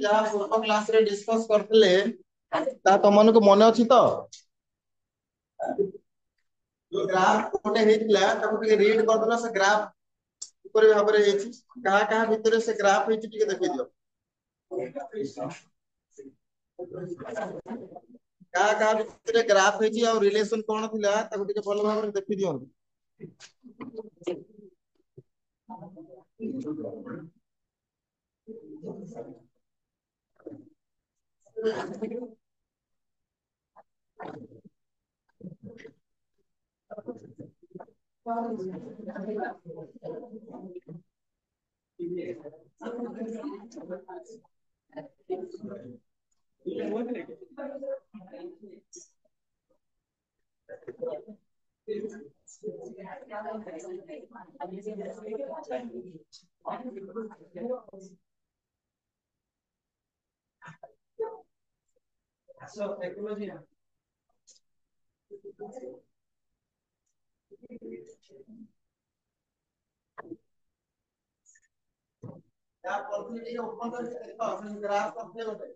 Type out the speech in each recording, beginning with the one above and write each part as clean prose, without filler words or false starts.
ଯାହା ପୂର୍ବ କ୍ଲାସରେ ଡିସ୍କସ କରିଥିଲେ ତା ତମମାନଙ୍କୁ ମନେ ଅଛି ତ? जो ग्राफ कोटे हेतिला ताको ଟିକେ रीड करदला से ग्राफ किपरि भाबरे हेछि कहा कहा भितरे से ग्राफ हेछि ଟିକେ देखि दियो कहा कहा भितरे ग्राफ हेछि और रिलेशन कोन थिला ताको ଟିକେ भलो भाबरे देखि दियो सो टेक्नोलॉजी या पॉलिसी ओपन करके देखो ग्राफ करते होते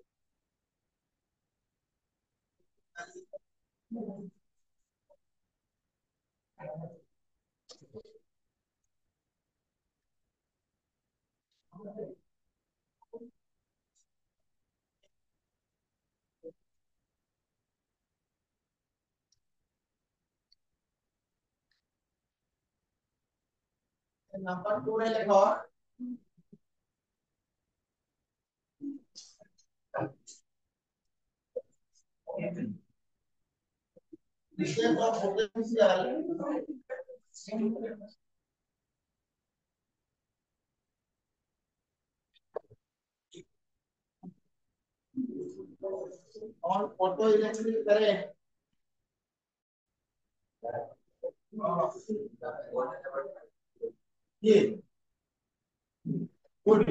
नंबर 2 रे लिखो विषय का पोटेंशियल और फोटो इलेक्ट्रिक करंट ये गुड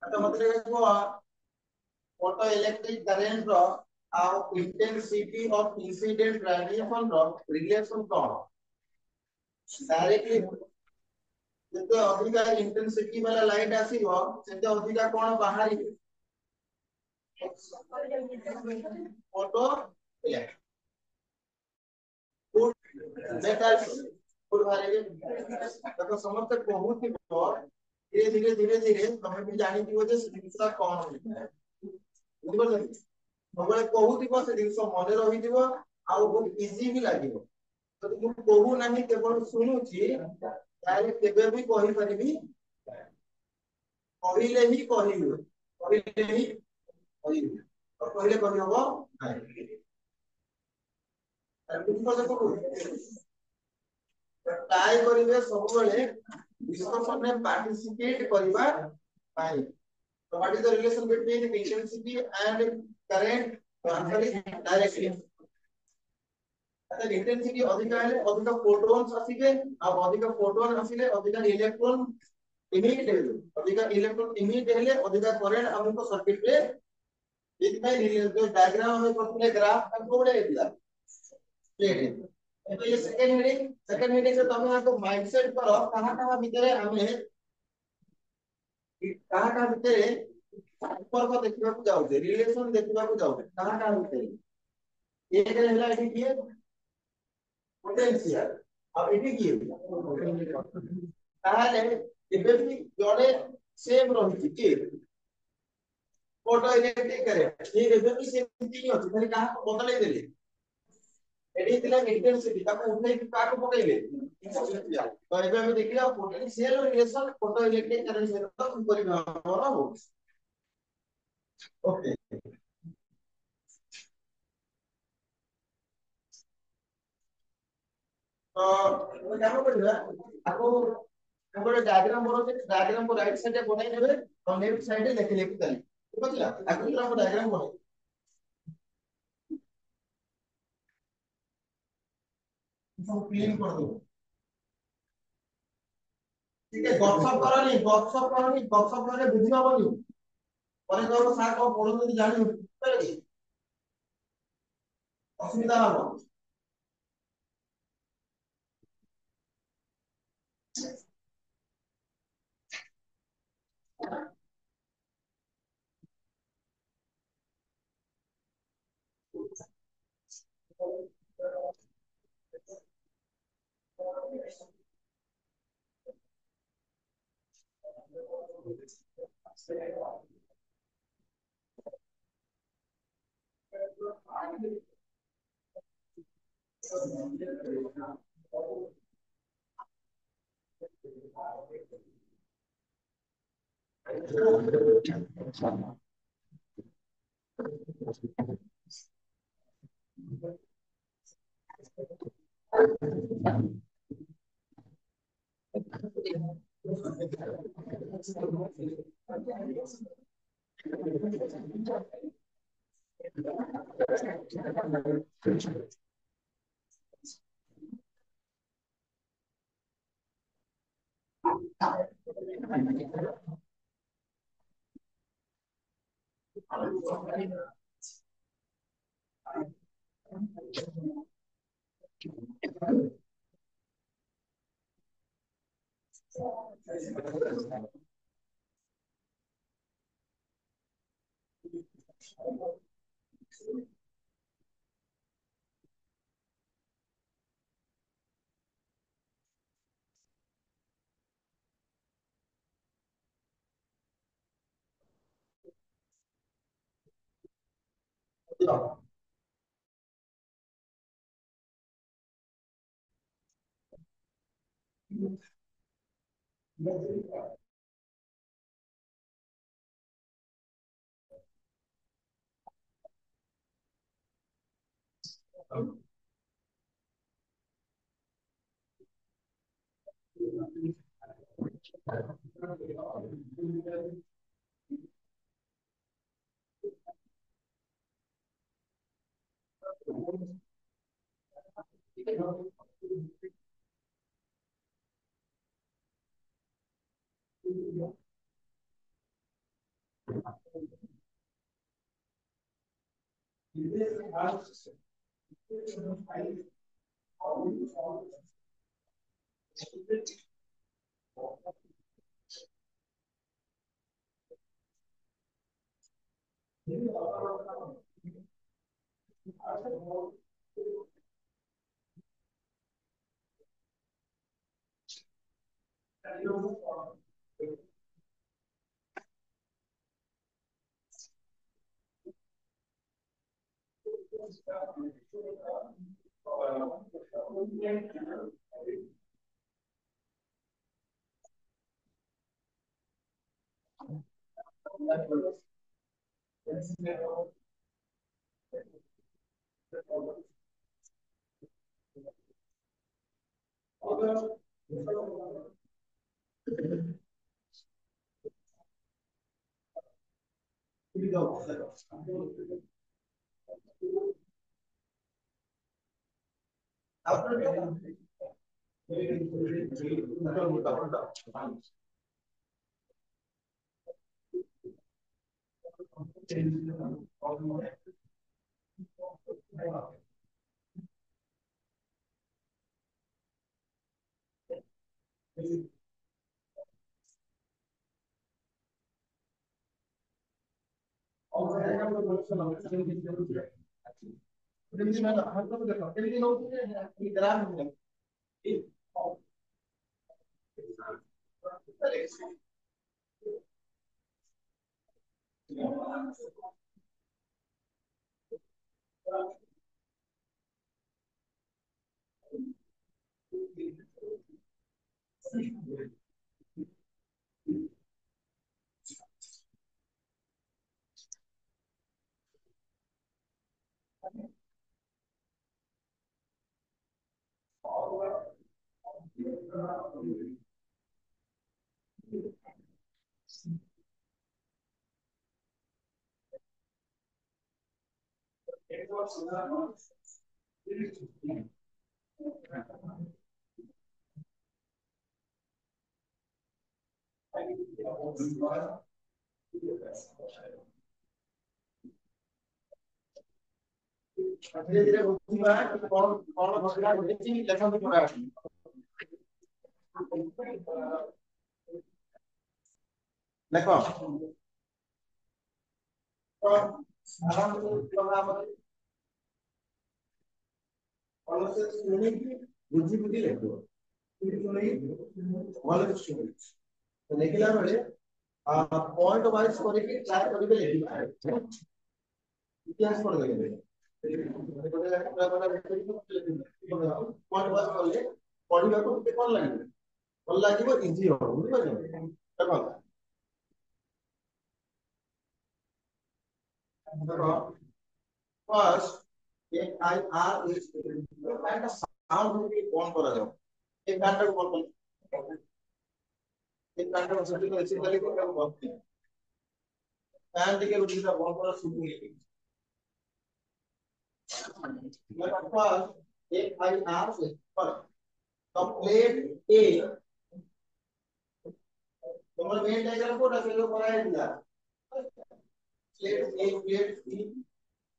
तो मतलब फोटो इलेक्ट्रिक करंट रो आउ इंटेंसिटी ऑफ इंसिडेंट रेडिएशन रो रिलेशन कोन डायरेक्टली जते अधिक इंटेंसिटी वाला लाइट आसीबो सेते अधिक कोन बाहरी फोटो इलेक्ट्रिक मेटल फुल बाहरी देखो समस्त बहुत ही धीरे धीरे धीरे तमे भी जानि दियो जे जिंसा कोन होता है बुझिबो सबले कहूथिबो से जिंस मने रहिदिबो आ बहुत इजी भी लागिबो तो मु कहू नाही केवल सुनुची ताले केबे भी कहि परिबी कहिले ही कहिबो कहिले ही कहिबो और कहिले कहि हबो नाही बुझिबो देखो ट्राई करिवे सबले डिस्कशन में पार्टिसिपेट करिवा पाई so what is the relation between intensity and current transferring directly अतः इंटेंसिटी अधिक हेले अधिक फोटॉन्स आसीबे आ अधिक फोटॉन आसीले अधिक इलेक्ट्रॉन इमिट है अधिका इलेक्ट्रॉन इमिट है अधिका करंट हमको सर्किट रे इतना जो डायग्राम हमें करते ग्राफ का कोड है दिया प्लेट है तो ये सेकंड हेडिंग से तुम आपको माइंडसेट करो कहां-कहां भीतर हमें कहां-कहां भीतर ऊपर को देखिबा को जाउ रिलेशन देखिबा को जाउ कहां-कहां भीतर एक रहला एटी किए पोटेंशियल अब एटी किए ताले ଏବେ ବି ଜଣେ ସେମ ରହିଛି କି फोटो इलेक्ट्रिक करे ये ଏବେ ବି ସେମିତି ହିଁ ଅଛି ଖାଲି କାହାକୁ ବଦଳେଇ ଦେଲେ ଏଠି ଥିଲା ଇଣ୍ଟେନ୍ସିଟି ତାକୁ ଉଠେଇକି କାହାକୁ ପକେଇଲେ ତ ଏବେ ଆମେ ଦେଖିଲା potential relation photo electric current ସହିତ କିପରି ଭାବରେ ହଉଛି ओके तो काम କରିବା आपको ଗୋଟେ डायग्राम बनौते डायग्राम को राइट साइड रे बनाई देबे और लेफ्ट साइड रे लिख लिख चली ठीक है आगे हम डायग्राम बनाई इसको क्लीन कर दो ठीक है गपसप करे बुझी हबनी ପରେ କହିବ ସାର୍ କଣ ପଢୁଛନ୍ତି ଜାଣିବୁ ଅସୁବିଧା ହବ धीरे धीरे बुझिबा कि कौन कौन घटना घटिछि लेखन पूरा देखो तो आराम से प्रभाव और से सुनी बुझी बुझी लेखो सुनी भले सुनी तो लेखिला बेले पॉइंट वाइज करके ट्राई करबे लेखिबा इतिहास पढ़ देबे पॉइंट वाइज करले पढ़िबा को केते कोन लागिबे ଭଲ ଲାଗିବ ଇଜି ହବ ବୁଝିପାରିଲେ ଦେଖ फर्स्ट एक आई आर इज का साउंड भी ऑन करा जाओ एक घंटा को बंद कर एक घंटा को सेटिंग ऐसे चले को काम करते हैं फैन टिके रुटी का बंद करा शुरू नहीं फर्स्ट एक आई आर से पर कंप्लीट ए तुम्हारा मेन डायग्राम को रखेलो कराया दिया प्लेट ए प्लेट बी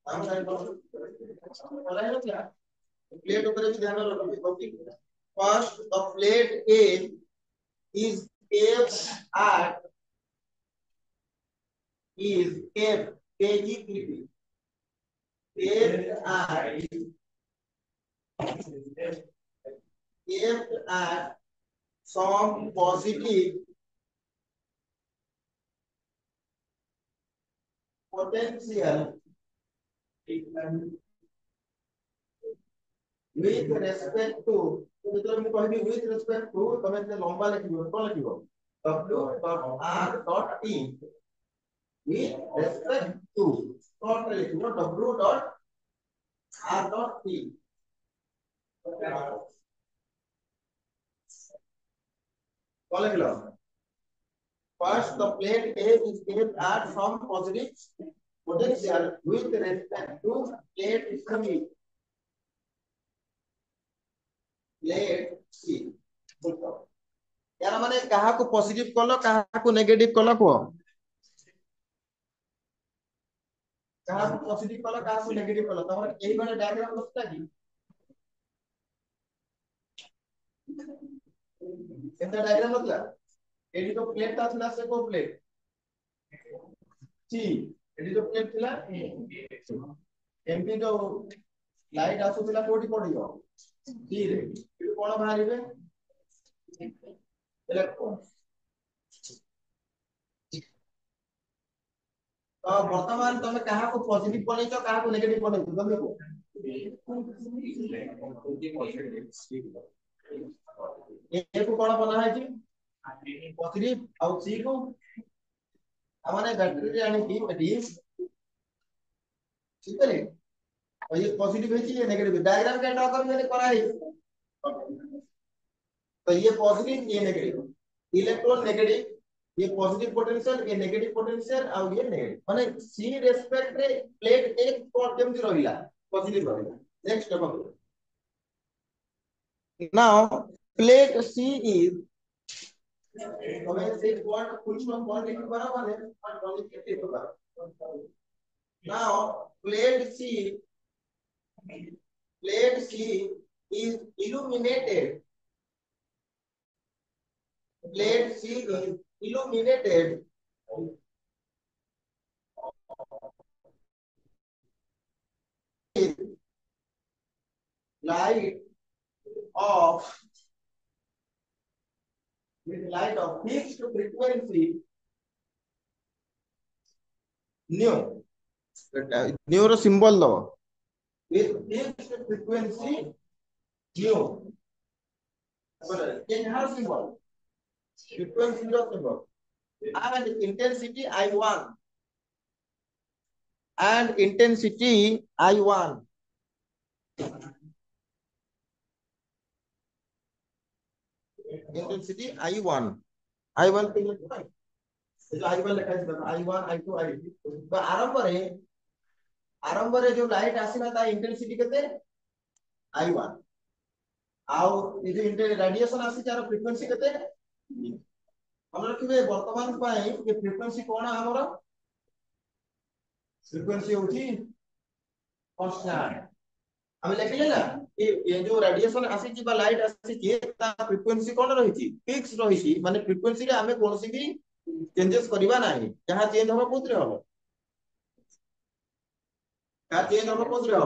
हम साइड पर कराया क्या प्लेट ऊपर भी ध्यान रखो okay first the plate A is kept at kept at some positive potential with respect to मतलब मैं कहबी with respect to तमे से लंबा लिखिबो तो लिखिबो w.r.t with respect to short लिखिबो w.r.t तो लिखलो first the plate A is kept at some positive potential with respect to plate C plate C यार माने कहा को पॉजिटिव कलो कहा को नेगेटिव कलो को कहा को पॉजिटिव कलो कहा को नेगेटिव कलो तमर एही वाला डायग्राम लगता कि एता डायग्राम लगला एडी तो प्लेट ता थिला से को प्लेट सी एडी तो प्लेट थिला एमपी जो लाइट आसुथिला कोठी पडियो सी रे कोन बाहरिबे इलेक्ट्रॉन तो वर्तमान तमे कहा को पॉजिटिव बनेछो कहा को नेगेटिव बनेछो तमे को ए को कोन बना है जी पॉजिटिव और सी को हमने बैटरी आने की एटी ठीक है और ये पॉजिटिव है ये नेगेटिव डायग्राम का ड्रा कर मैंने करा है तो ये पॉजिटिव ये नेगेटिव इलेक्ट्रॉन नेगेटिव ये पॉजिटिव पोटेंशियल ये नेगेटिव पोटेंशियल और ये नेगेटिव माने सी रेस्पेक्ट रे प्लेट एक कोण केमति रहिला पॉजिटिव रहिला नेक्स्ट देखो नाउ प्लेट सी इज हमें से कोण फुल फॉर्म कोण लिखि बराबर है और पॉजिटिव लिखि बराबर Now plate C is illuminated. Plate C is illuminated with light of fixed frequency nu. Nu row symbol दो with fixed frequency nu. In her symbol, frequency row symbol and intensity I1 and intensity I1. Intensity I1 I1 पे लिखा है जो I1 लिखा है I1 I2 I3 तो आरंभ रे जो लाइट आसीला ता इंटेंसिटी केते I1 आउ ये जो रेडिएशन आसी तार फ्रीक्वेंसी केते हम रखिबे वर्तमान पाए ये फ्रीक्वेंसी कोन हमर फ्रीक्वेंसी होची कांस्टेंट हम लिखले ना ये जो रेडिएशन आसी जी बा लाइट आसी जी ता फ्रीक्वेंसी कोन रहिची फिक्स रहिची माने फ्रीक्वेंसी रे हमें कोनसी भी चेंजेस करबा नाही जहां चेंज होबो कोथरे होबो का चेंज होबो कोथरे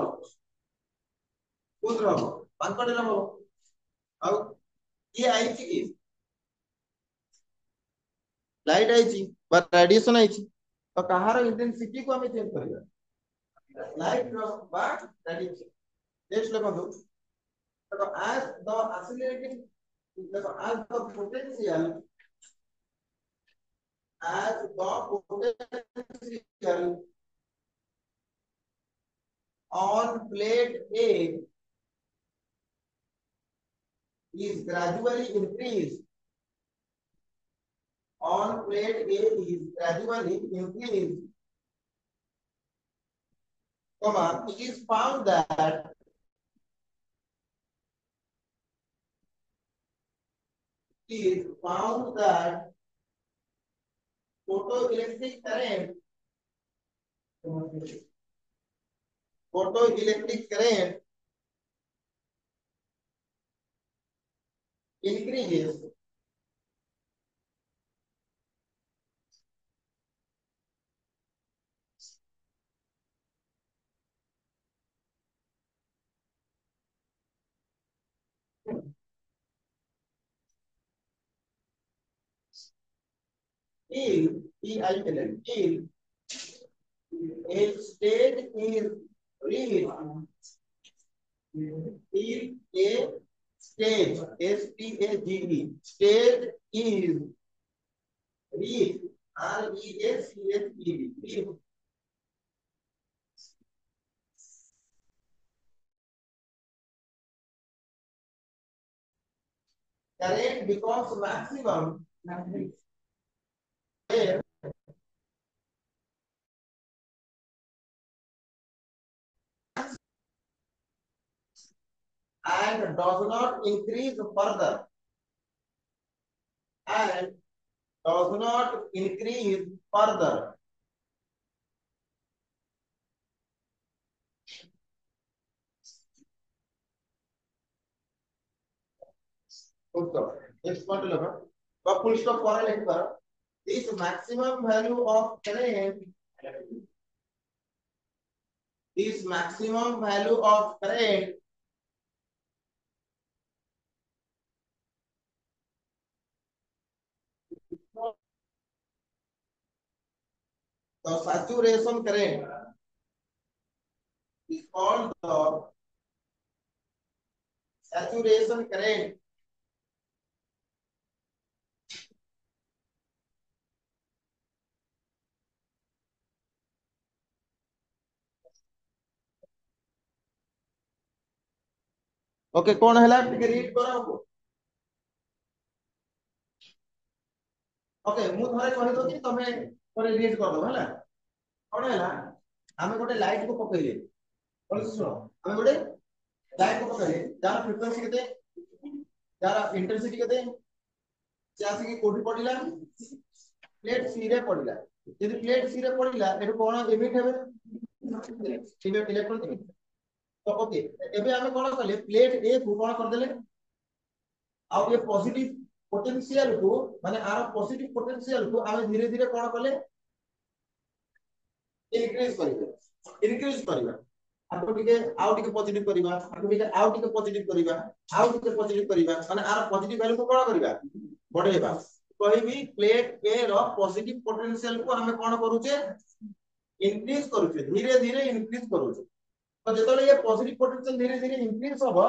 होबो पांकड़े होबो आउ ये आईची की लाइट आईची बा रेडिएशन आईची तो कहार इंटेंसिटी को हमें चेंज करबा लाइट रो बा रेडिएशन नेक्स्ट लिखो तो as the accelerating as the potential on plate A is gradually increased. On plate A is gradually increased. Comma, it is found that photoelectric current increases till a state is reached. Till a stage, S-T-A-G-E, stage is reached, R-E-A-C-H-E-D, current becomes maximum and does not increase further. And does not increase further. Next one to look. But full stop for a this maximum value of current. This maximum value of current the saturation current is called the saturation current. Okay, कौन है live टिके read करो okay मु थरे कहि दो कि तमे थरे रीड कर दो हला कौन है ना हमें गोटे लाइट को पकइले बोल सुनो हमें गोटे लाइट को पकइले जार फ्रीक्वेंसी केते जार इंटेंसिटी केते चासी की कोठी पडिला प्लेट सी रे पडिला यदि प्लेट सी रे पड़िला एठो कोन एमिट हेबे इलेक्ट्रॉन एमिट तो ओके एबे हमें कोन करले प्लेट ए को कोन कर देले आ ये पॉजिटिव पोटेंशियल को माने आर पॉजिटिव पोटेंशियल को हमें धीरे धीरे कोन करले इंक्रीज करिबा आको टिके आउ टिके पॉजिटिव करिबा आको टिके आउ टिके पॉजिटिव करिबा आउ टिके पॉजिटिव करिबा माने आर पॉजिटिव वैल्यू को कोन करिबा बढ़ेबा कहिबी प्लेट ए रो पॉजिटिव पोटेंशियल को हमें कोन करूचे इंक्रीज करूचे धीरे धीरे इंक्रीज करूचे तो जेतले ये पॉजिटिव पोटेंशियल धीरे धीरे इंक्रीज होबा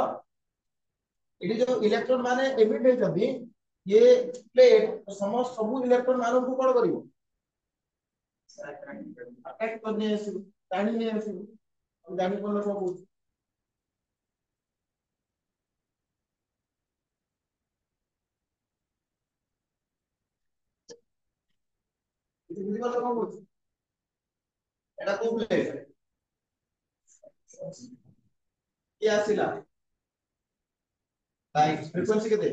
इडी जो इलेक्ट्रॉन माने एमिट हे जबी ये प्लेट समस्त सब इलेक्ट्रॉन मानो को कोन करिवो अटैक करने आसु टाणी आसु जानी कोन सब बुझी बात कोन बोल एटा को प्लेट ये आसिला लाइट फ्रीक्वेंसी केते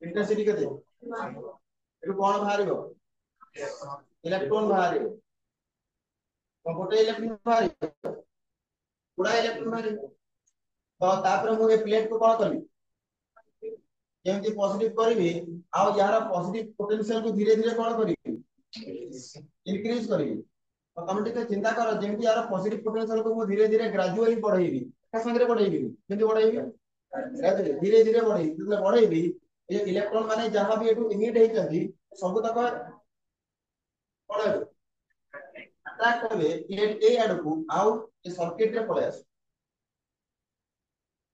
इंटेंसिटी केते एटु कोन बाहरिबो इलेक्ट्रॉन बाहरिबो गोटे इलेक्ट्रॉन बाहरिबो पूरा इलेक्ट्रॉन बाहरिबो तो तापर मु ए प्लेट को कोन करबी जेमति पॉजिटिव करबी आ यार पॉजिटिव पोटेंशियल को धीरे धीरे कोन करबी इंक्रीज करबी तो तुम टिके चिंता करो जेमति यार पॉजिटिव पोटेंशियल को मु धीरे धीरे ग्रेजुअली बढ़ाइबी का संगे बढ़ाइबी जेमति बढ़ाइबी ग्रेजुअली धीरे धीरे बढ़ाइबी जतले बढ़ाइबी ये इलेक्ट्रॉन माने जहां भी एटू इमिट हे जंदी सब तक बढ़ाइबी अट्रैक्ट होबे प्लेट ए आड़ को आउ ए सर्किट रे पळे आस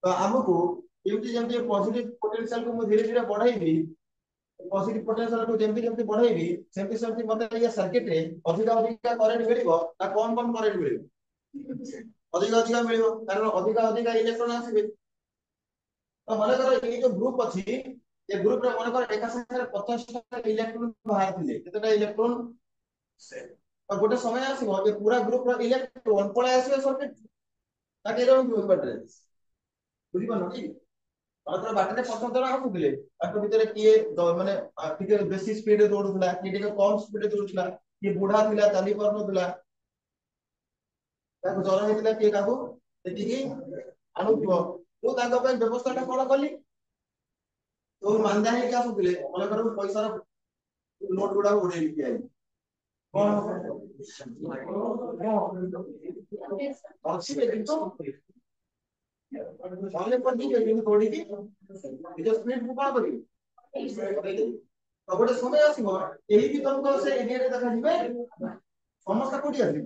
तो हमको जेमति जेमति पॉजिटिव पोटेंशियल को मु धीरे धीरे बढ़ाइबी पॉजिटिव पोटेंशियल को जेमति जेमति बढ़ाइबी सेमति सेमति मते ये सर्किट रे अधिक अधिक करंट मिलिबो ना कम कम करंट मिलिबो अधिक अधिक मिलिबो कारण अधिक अधिक इलेक्ट्रॉन आसीबे तो माने करो ये जो ग्रुप अछि ये ग्रुप रे माने करो एका संगे 50 टा इलेक्ट्रॉन बाहर थिले केतटा इलेक्ट्रॉन और गोटे समय आसीबो जे पूरा ग्रुप रो इलेक्ट्रॉन पळे आसीबे सर्किट ताके रो बैटरी बुझी पानो कि मात्र बाटरे 50 जण आउथिले ताको भितरे किए माने टिके बेसी स्पीड रे दौड़ुला कि टिके कम स्पीड रे दौड़ुला कि बुढा थिला चाली परनोला ताको जरा हेतिला कि काकू एतिकी आनुथिबो तो ताको पे व्यवस्था टा कोन कली तो मानदा है कि आसुथिले माने करू पैसा रो नोट गुडा उडे कि आई कोन अच्छी बेटी तो सामने पर दी गई थोड़ी की जो स्पीड को कोन करी तो गोटे समय आसीबो एही भी तुमको से एरिया रे देखा जिवे समस्या कोठी आसी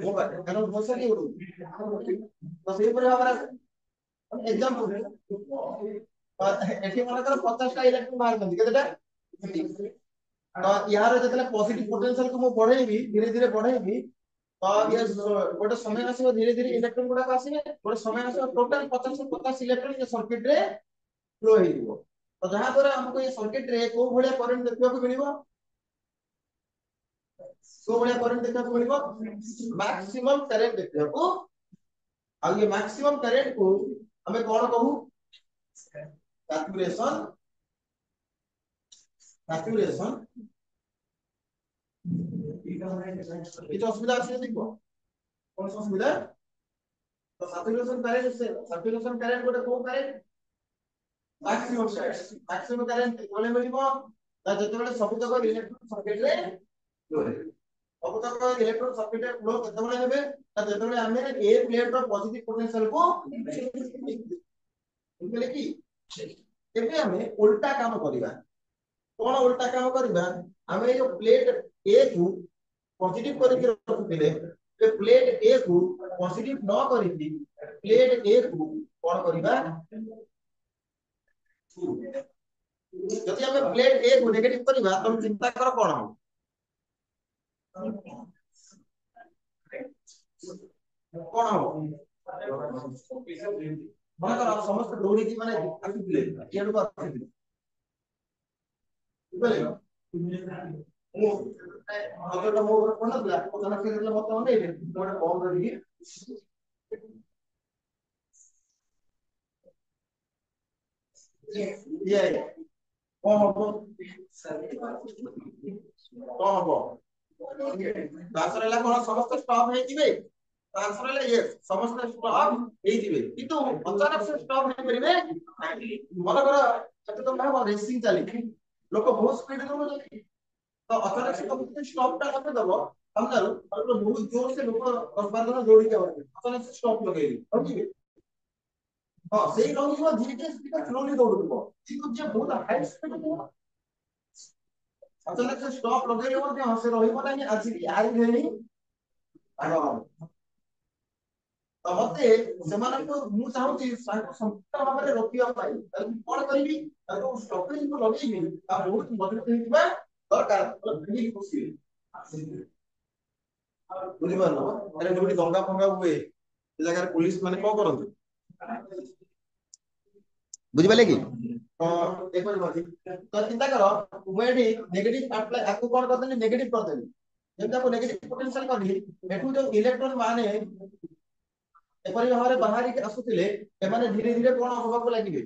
वो कारण भरोसा नहीं उड़ू तो सेही पर हमरा एग्जांपल एठी माने कर 50 टा इलेक्ट्रॉन बाहर बंदी केतेटा तो यार जतले पॉजिटिव पोटेंशियल को मु बढ़ेबी धीरे धीरे बढ़ेबी तो ये गोटे समय आसीबो धीरे धीरे इलेक्ट्रॉन गुडा आसीबे गोटे समय आसीबो टोटल 50 से 50 इलेक्ट्रॉन ये सर्किट रे फ्लो हेइबो तो जहां द्वारा हमको ये सर्किट रे को भलिया करंट देखबा को मिलिबो को भलिया करंट देखबा को मिलिबो मैक्सिमम करंट देखबा को आ ये मैक्सिमम करंट को हमें कोन कहू सैचुरेशन सैचुरेशन ये असुविधा আছে देखो কোন অসুবিধা तो सैचुरेशन करंट गोटे को करंट मैक्सिमम करंट कोले मिलिबो ता जतबेले सब तक इलेक्ट्रॉन सर्किट रे फ्लो हे सब तक इलेक्ट्रॉन सर्किट रे फ्लो केतबेले हेबे ता जतबेले हमें ए प्लेट रो पॉजिटिव पोटेंशियल को बुझले कि एबे हमें उल्टा काम करिबा कोन उल्टा काम करिबा हमें जो प्लेट ए को पॉजिटिव करके रखुतिले ए प्लेट ए को पॉजिटिव न करिकि प्लेट ए को कोन करिबा जति हमें प्लेट ए को नेगेटिव करिबा तुम चिंता करो कोन हो कोन हो मन कर समस्त दौड़ी की माने आसिले केडो आसिले बुझले मु अगर मो कोन दिला कोन के दिला मत होने मोडे कॉल रही ये कौन हबो कौन हबो आंसर है कौन समस्त स्टॉप है जिबे आंसर है यस समस्त स्टॉप है जिबे किंतु अचानक से स्टॉप है परिबे मन कर सत्य तो भाव रेसिंग चली लोक बहुत स्पीड रे तो अचानक से तुम स्टॉप टा लगे दबो समझारू और बहुत जोर से लोग 10-12 दौड़ी के अचानक से स्टॉप लगेली समझिए हां सही रहूवा धीरे धीरे स्पीड स्लोली दौड़ुबो किंतु जे बहुत हाई स्पीड में अचानक से स्टॉप लगेले ମଧ୍ୟ हसे ରହିବ नाही आज की आइ भेली आरो तो मते सेमानକୁ ମୁଁ ଚାହୁଁଛି ତାଙ୍କୁ ସମ୍ପୂର୍ଣ୍ଣ ଭାବରେ ରୋକିବା ପାଇଁ କଣ କରିବି ତାଙ୍କୁ ଷ୍ଟପେଜ କୁ ଲଗେଇବି ତା ବହୁତ ମଜବୁତ ହେଇଥିବା ଦରକାର ଫିଲ୍ ଖୁସି ବୁଝିପାରିଲ ଆରେ ଯୋଉଠି ଦଙ୍ଗା ଫଙ୍ଗା ହୁଏ ସେ ଜାଗାରେ पुलिस माने କଣ କରନ୍ତି बुझिपाले कि देखो मजी तो चिंता करो मैं एठी नेगेटिव अप्लाई आपको कोन करदेनी नेगेटिव कर देनी जेम आपको नेगेटिव पोटेंशियल करली एठू जो इलेक्ट्रॉन माने एपरि भाबरे बाहरी के आसुतिले एमाने धीरे धीरे कोन होबा को लागिबे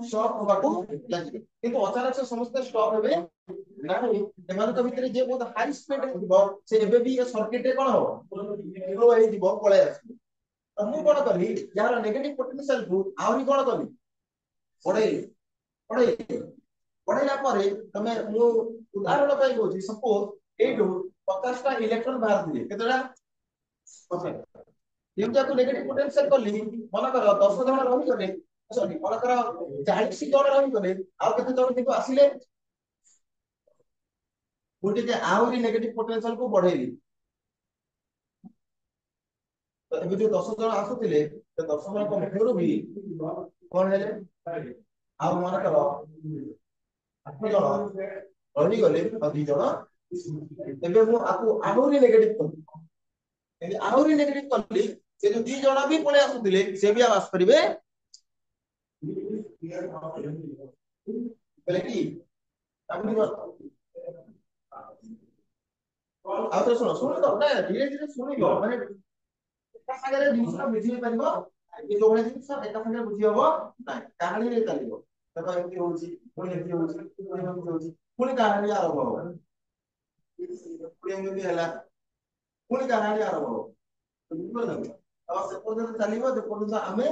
स्टॉप होबा को लागिबे किंतु अचानक से समस्त स्टॉप हेबे नाही एमान के भितरे जे बहुत हाई स्पीड रे दिबो से एबे भी ए सर्किट रे कोन हो फ्लो हे दिबो पळे आसी तो मु कोन करली यार नेगेटिव पोटेंशियल को आउरी कोन करली पढे पढे पढेला परे तमे मु उदाहरण पाई कहूची सपोज एठू 50 टा इलेक्ट्रॉन बाहर दिले केतरा 50 जेम जाको नेगेटिव पोटेंशियल करली मन कर 10 जण रही गले सॉरी मन कर 40 जण रही गले आ केते जण दिको आसीले मुटी के आउरी नेगेटिव पोटेंशियल को बढ़ेली तो एबे जो 10 जण आसुतिले तो 10 जण को मध्यरु भी कोन हेले आ मन कर 8 जण रही गले और 2 जण एबे मु आकु आउरी नेगेटिव कर एबे आउरी नेगेटिव करली से जो 2 जण भी पळे आसुतिले से भी आवाज परिबे पहले की अपनी आ तो सुनो तो ना धीरे धीरे सुनियो माने एका सागरे जिनिसटा बुझी परिबो ए जो भले जिनिस एका सागरे बुझी हबो ना कहानी रे चलिबो देखो एमती होउची पुणी एमती होउची पुणी एमती होउची पुणी कहानी आरंभ हो पुणी एमती हला पुणी कहानी आरंभ हो बुझिबो अब से पର୍ଯ୍यନ୍ତ चलिबो जे पର୍ଯ୍यନ୍ତ आमे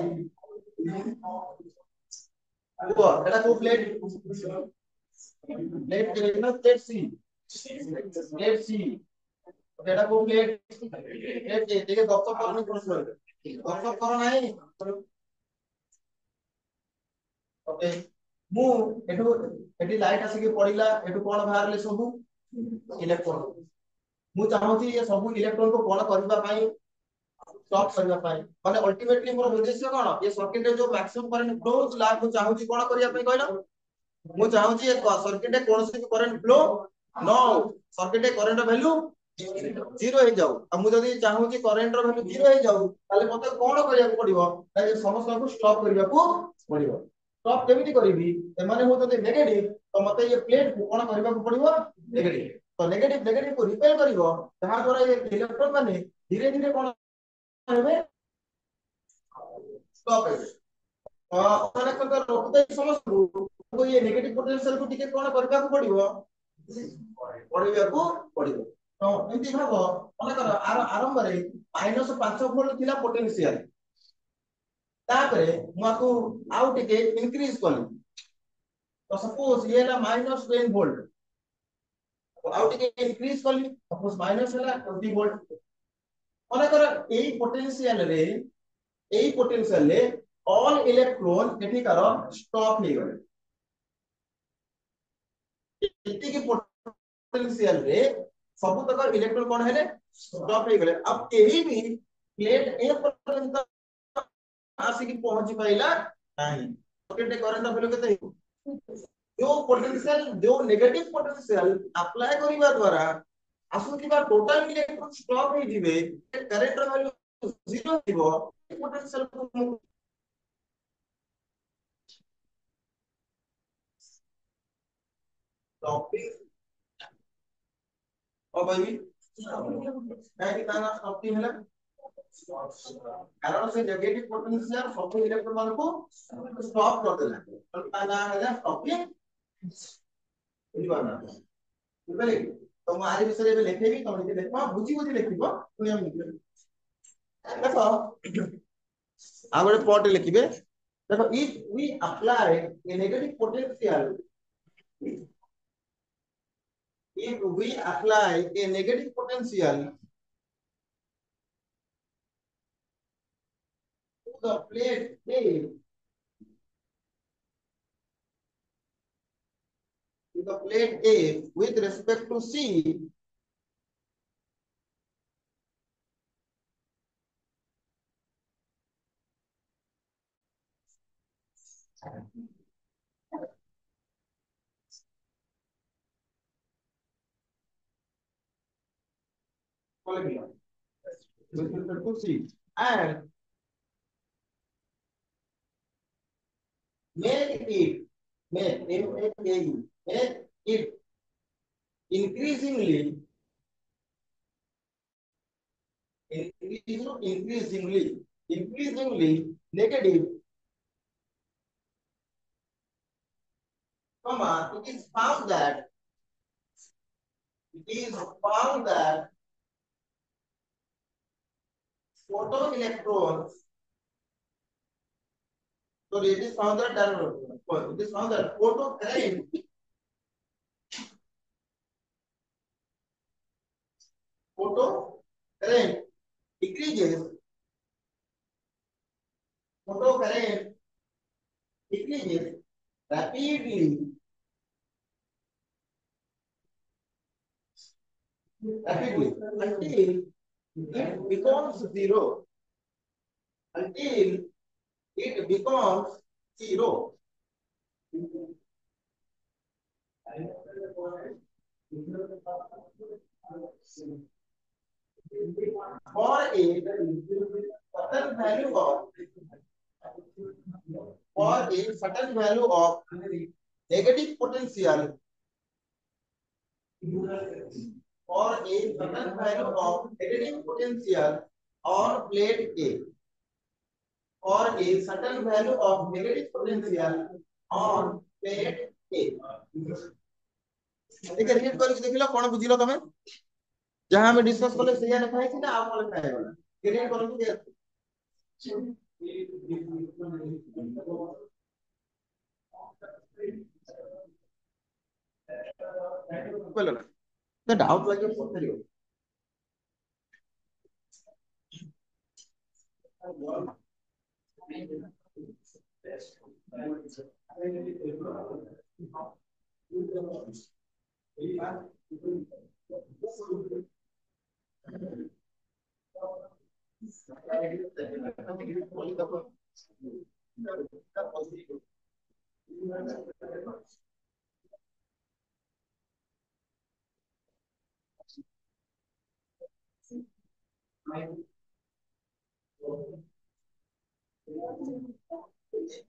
वो एटा को प्लेट प्लेट ना प्लेट सी प्लेट सी एटा को प्लेट प्लेट देखिए गप करनी प्रश्न गप करो नहीं ओके मु एठू एठी लाइट आसी के पड़िला एठू कोन बाहरले सब इलेक्ट्रॉन मु चाहूची ये सब इलेक्ट्रॉन को कोन करबा पई स्टॉप करबा पई माने अल्टीमेटली मोर उद्देश्य कोन ये सर्किट रे जो मैक्सिमम करंट फ्लो ला मु चाहूची कोन करिया पई कहलो मु चाहूची ये सर्किट रे कोन से करंट फ्लो नो सर्किट रे करंट वैल्यू 0 हे जाऊ अब मु जदी चाहूची करंट रो वैल्यू 0 हे जाऊ ताले मते कोन करिया पड़िबो ताले समस्या को स्टॉप करिया को पड़िबो स्टॉप केमिति करिवि एमाने हो तते नेगेटिव तो मते ये प्लेट को कोन करबा को पड़िबो नेगेटिव तो नेगेटिव नेगेटिव को रिपेल करिवो जहां द्वारा ये इलेक्ट्रॉन माने धीरे धीरे कोन हेबे स्टॉप हेबे माने कर रोकते समस्या को ये नेगेटिव पोटेंशियल को टिके कोन करबा को पड़िबो पड़िबा को पड़िबो तो एंती भाबो माने कर आरंभ रे -5 वोल्ट थिला पोटेंशियल तापरे माको आउ टिके इंक्रीज करली तो सपोज ये ला -10 वोल्ट तो आउ टिके इंक्रीज करली सपोज माइनस हला 20 वोल्ट माने कर एई पोटेंशियल ले ऑल इलेक्ट्रॉन एठी कर स्टॉप हे गले एती के पोटेंशियल रे सब तक इलेक्ट्रॉन कोन हेले स्टॉप हे गले अब एही भी प्लेट ए पर्यंत आसी की पहुंची पाइला नहीं सर्किट करंट वैल्यू केते जो पोटेंशियल जो नेगेटिव पोटेंशियल अप्लाई करिवा द्वारा आसुतिबा टोटल इलेक्ट्रॉन स्टॉप हे जिवे करंट वैल्यू 0 दिबो पोटेंशियल टॉपिक ओ भाई काहे कि ताना स्टॉपिंग हैला कारण से नेगेटिव पोटेंशियल सब इलेक्ट्रॉन मान को स्टॉप कर देला तो ना है स्टॉपिंग बुझिबाना बुझले तो मारी विषय में लिखेबी तो लिखे देखो बुझी बुझी लिखिबो पुनी हम लिखिबे देखो आ गोटे पॉइंट लिखिबे देखो if we apply a negative potential if we apply a negative potential to the plate A with respect to C, with respect to C, and make it increasingly negative, comma, it is found that photon electrons, so it is found that photon current decreases, photon current decreases rapidly until it becomes zero. Until it becomes zero. For a certain value of negative potential, or a certain value of negative potential on plate A, or a certain value of negative potential on plate A. ठीक है, read करके देख लो कौन बुझिलो तमे जहां हम discuss करले सेया लिखा है कि ना आप लिखा है वाला रीड करो दे बोलो ना तो डाउट लगे पढ़ियो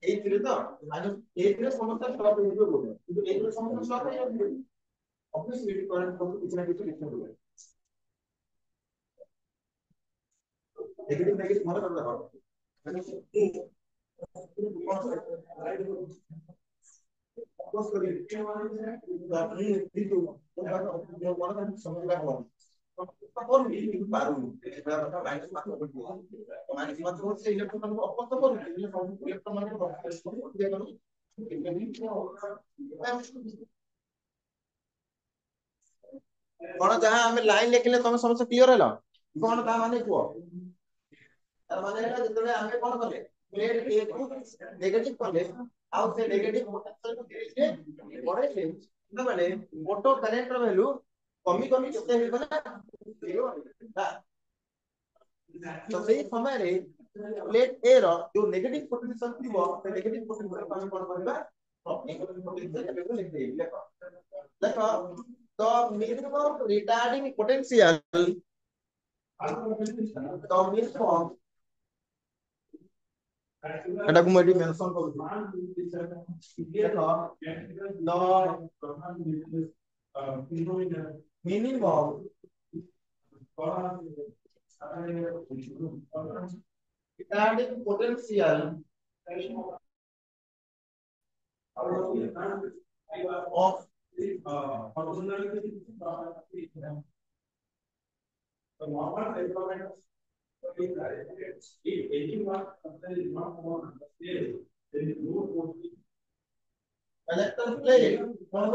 এইগুলো তো আজ এইগুলো সমস্যা সব এইগুলো বলে কিন্তু এইগুলো সমস্যা সব হয়ে যাবে অবশ্যই রিড করার পর কিছু না কিছু লিখতে হবে নেগেটিভ নেগেটিভ মনে করতে হবে কস করে আপনি দিতো মনে সমস্যা লাগবে তখন এই পারু এটা কথা মাইনাস মাত্র বলবো মাইনাস মাত্র হচ্ছে ইলেকট্রন অপন্ত করবে ইলেকট্রন মানে দিয়ে গেল কোন যাহা আমি লাইন লিখলে তুমি সমস্যা ক্লিয়ার হলো কোন তা মানে কুও তার মানে এটা যেতবে আমি কোন কলে প্লেট এ কু নেগেটিভ কলে ଆଉ ସେ ନେଗେଟିଭ ପୋଟେନସିଆଲ କୁ ଧୀରେ ଧୀରେ ବଢେଇଲେ ମାନେ ମୋଟର କାରେଣ୍ଟ ର ଭ୍ୟାଲୁ କମି କମି କେତେ ହେଇଗଲା ଜିରୋ ହେଲା ତ ସେଇ ସମୟରେ ପ୍ଲେଟ ଏ ର ଯୋଉ ନେଗେଟିଭ ପୋଟେନସିଆଲ ଥିବ ସେ ନେଗେଟିଭ ପୋଟେନସିଆଲ ଆମେ କଣ କରିବା ପୋଟେନସିଆଲ ଲେଖି ଦେଇ ଦେଖ ତ minimum retarding potential এটা কো এটি মেনশন করব দেখো minimum Retarding potential of collector plate for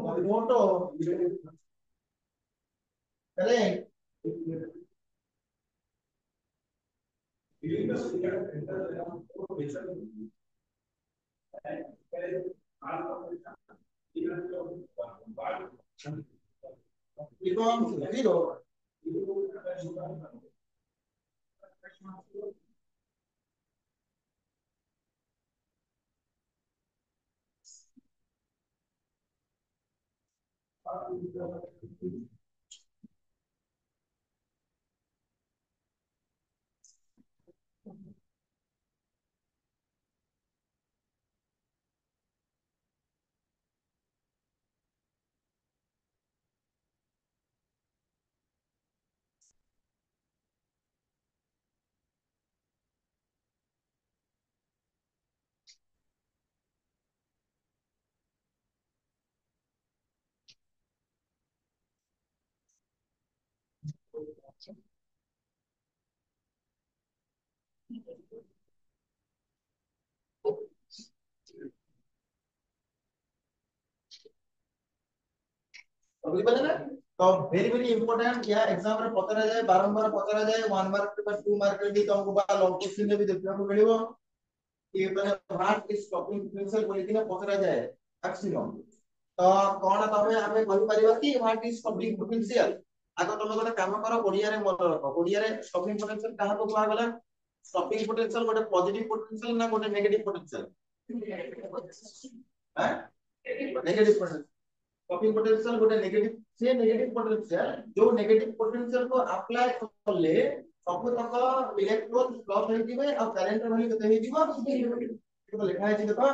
the motor, correct? Becomes zero. बुझिपारे ना तो वेरी इंपोर्टेंट या एग्जाम रे पचरा जाए बारंबार पचरा जाए 1 मार्क पे 2 मार्क भी तुमको बा लॉन्ग क्वेश्चन में भी देखने को मिलेगा ये माने व्हाट इज स्टॉपिंग पोटेंशियल बोली कि ना पचरा जाए मैक्सिमम तो कोन तमे हमें कहि परिबा कि व्हाट इज स्टॉपिंग पोटेंशियल आगो तुम गोटे काम करो ओडिया रे मन रखो ओडिया रे स्टॉपिंग पोटेंशियल कहा को कुआ गला स्टॉपिंग पोटेंशियल गोटे पॉजिटिव पोटेंशियल ना गोटे नेगेटिव पोटेंशियल हैं नेगेटिव पोटेंशियल स्टॉपिंग पोटेंशियल गोटे नेगेटिव से नेगेटिव पोटेंशियल जो नेगेटिव पोटेंशियल को अप्लाई करले सब तक इलेक्ट्रॉन प्लस होई दिबे और करंट वैल्यू कते होई दिबो तो लिखा है देखो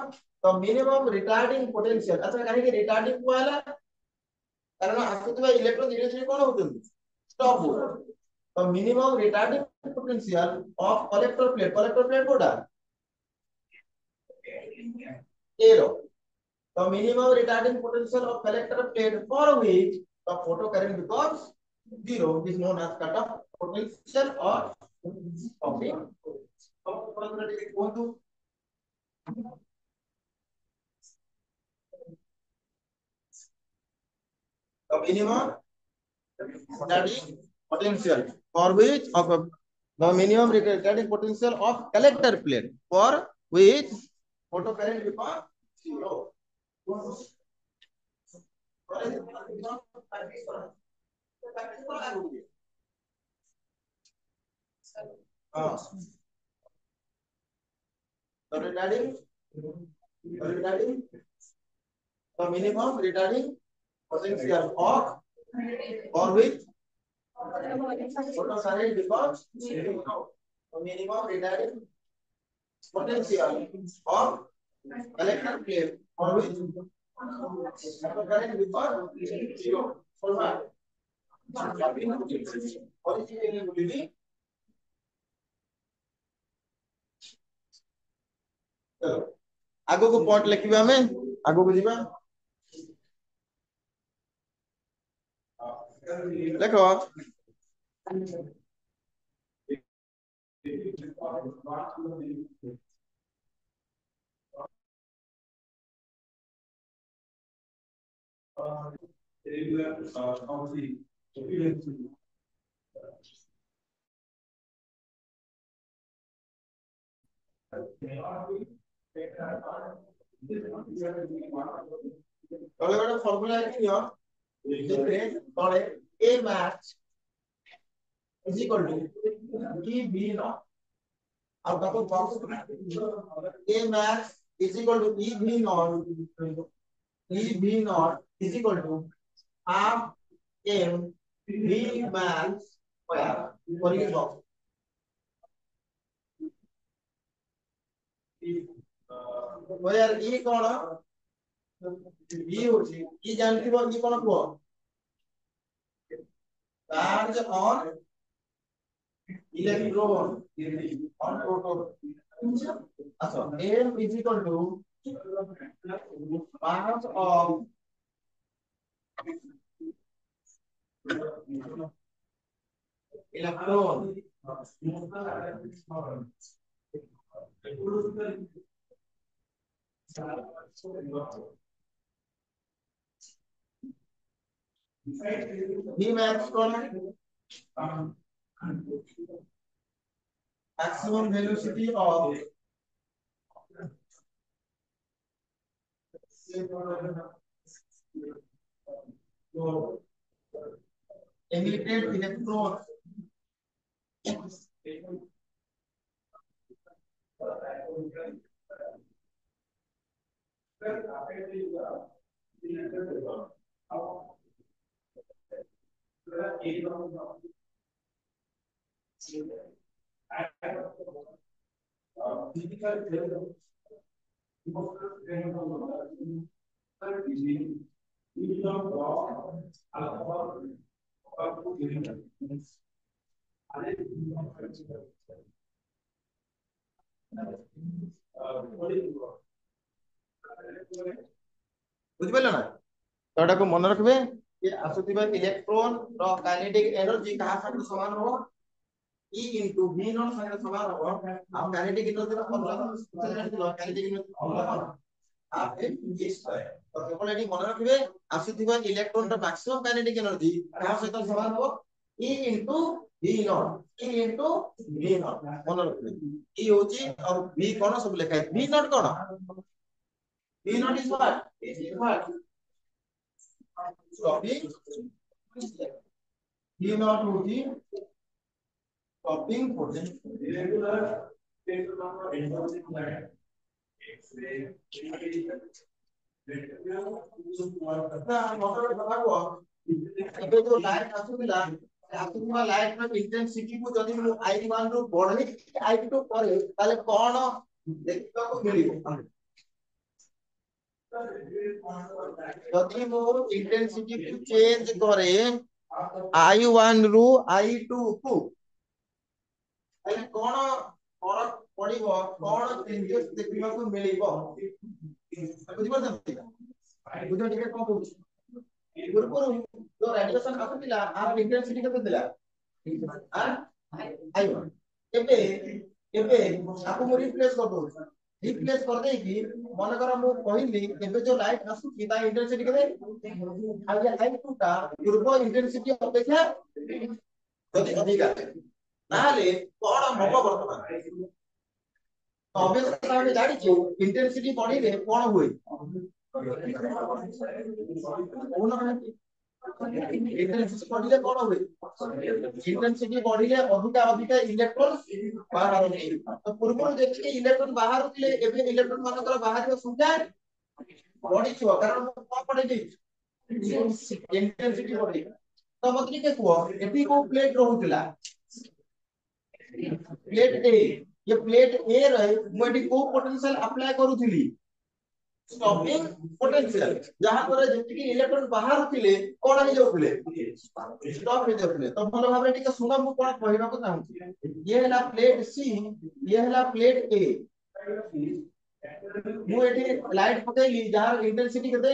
तो मिनिमम रिटार्डिंग पोटेंशियल अच्छा काहे कि रिटार्डिंग को आला कारण आसुतबा इलेक्ट्रॉन धीरे धीरे कोन होतन स्टॉप हो तो minimum retarding potential of collector plate कोडा arrow the minimum retarding potential of collector plate for which the photo current becomes zero is known as cutoff potential or stopping the minimum retarding potential for which of the minimum retarding potential of collector plate for which photo current becomes zero regarding the minimum retarding potential of for which photo current becomes zero. The minimum retarding potential of collector plate for which photo current becomes zero. For what? Originally आगो को point लिखिबा हमें आगो को जीवा देखो तले गोटे formula लिखियो जेते तले a max is equal to e b naught अब देखो box a max is equal to e b naught is equal to half m v max square for each box where e कौन ई होची ई जानथिबो ई कोन को charge on electron on proton अच्छा m is equal to mass of electron V max कौन है maximum velocity of emitted electron बुझिबेला ना तोडा को मन रखबे ये आसुतिबा इलेक्ट्रॉन रो काइनेटिक एनर्जी कहा संग समान हो E into V नॉट संग समान हो अब काइनेटिक एनर्जी रो फॉर्मूला काइनेटिक एनर्जी फॉर्मूला आप ये स्क्वायर तो केवल एडी मन रखबे आसुतिबा इलेक्ट्रॉन रो मैक्सिमम काइनेटिक एनर्जी कहा सहित समान हो E into V not E into V not मन रखबे E होची और V कोन सब लिखा है V not cone V not is what stopping V not होती stopping potential regular ଏବେ जो लाइट आସୁଥିଲା आସୁଥିବା लाइट ର इंटेंसिटी को जदी मु I1 ରୁ बढे I2 करे ताले कोन देखବାକୁ मिलिବ जदि मु इंटेंसिटी को चेंज करे I1 रू I2 को ताले कोन फरक पड़िबो कोन चेंजेस देखिବାକୁ मिलिबो बुझि परछन बुझो ठीक कोन कहू पूर्व जो रेडिएशन आସୁଥିଲା आर इंटेंसिटी केते दिला आर I1 एबे एबे आपको मु रिप्लेस कर दो रिप्लेस कर दे कि मन कर मु कहिली एबे जो लाइट आसु की ता इंटेंसिटी केते आ जे I2 ता पूर्व इंटेंसिटी अपेक्षा जदि अधिक ताले कोन हबो वर्तमान ऑब्वियसली हम जानि छु इंटेंसिटी बढ़िले कोन होई इंटेंसिटी बढ़िले कोन होई इंटेंसिटी बढ़िले अधिका अधिका इलेक्ट्रॉन बाहर तो पूर्व देखि इलेक्ट्रॉन बाहर थिले एबे इलेक्ट्रॉन मानकर बाहर संख्या बढ़ी छ कारण को पड़े दै इंटेंसिटी बढ़ी तो मतलब के को एटी को प्लेट रहउतला प्लेट ए ये प्लेट ए रहे मुडी को पोटेंशियल अप्लाई करूथिली स्टॉपिंग पोटेंशियल जहां पर जेतिकी इलेक्ट्रॉन बाहर थिले कोन हे जाउथिले स्टॉप हे जाउथिले तो भलो भाबरे टिके सुना मु कोन कहबा को चाहूची ये हला प्लेट सी ये हला प्लेट ए मु एठी लाइट पकेली जहां इंटेंसिटी केते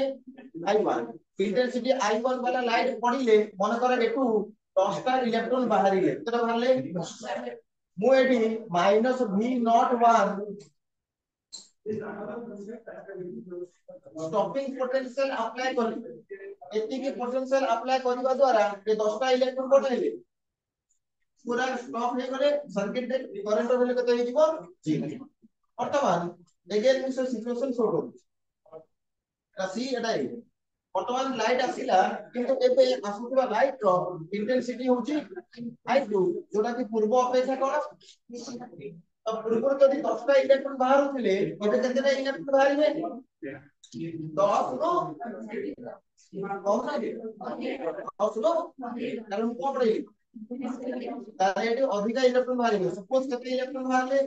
I1 इंटेंसिटी I1 वाला लाइट पड़िले मन करे एटू 10 टा इलेक्ट्रॉन बाहरिले केते बाहरले मु एठी -V01 स्टॉपिंग पोटेंशियल अप्लाई कर एती की पोटेंशियल अप्लाई करबा द्वारा ये 10 टा इलेक्ट्रॉन पठाइले पूरा स्टॉप हे गले सर्किट रे करंट भेले कते हे जीवो 0 वर्तमान अगेन मी से सिचुएशन शो करू सी एटा हे वर्तमान लाइट आसिला किंतु एबे आसुवा लाइट रो इंटेंसिटी होची I2 जोटा कि पूर्व अपेक्षा कोन अब पूर्व जदि 10 टा इलेक्ट्रॉन बाहर होथिले एबे केतेटा इलेक्ट्रॉन बाहरिबे 10 रो कौन है 10 रो कारण को पड़े तारे एटी अधिक इलेक्ट्रॉन बाहरिबे सपोज केते इलेक्ट्रॉन बाहरले